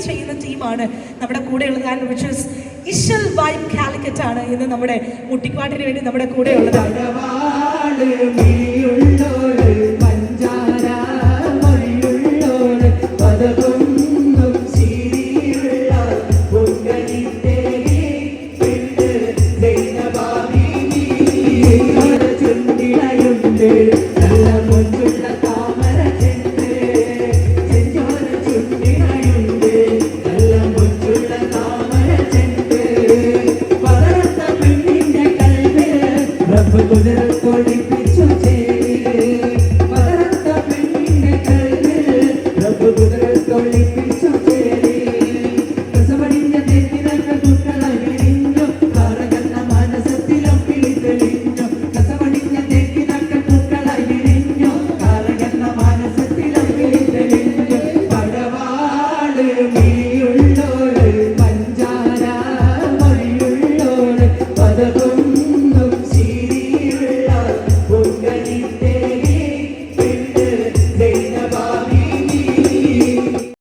ചെയ്യുന്ന ടീമാണ് നമ്മുടെ കൂടെയുള്ളത്. And which is Ishal vibe Calicut ആണ് ഇന്ന് നമ്മുടെ മുട്ടിപ്പാട്ടിന് വേണ്ടി നമ്മുടെ കൂടെയുള്ളത്. me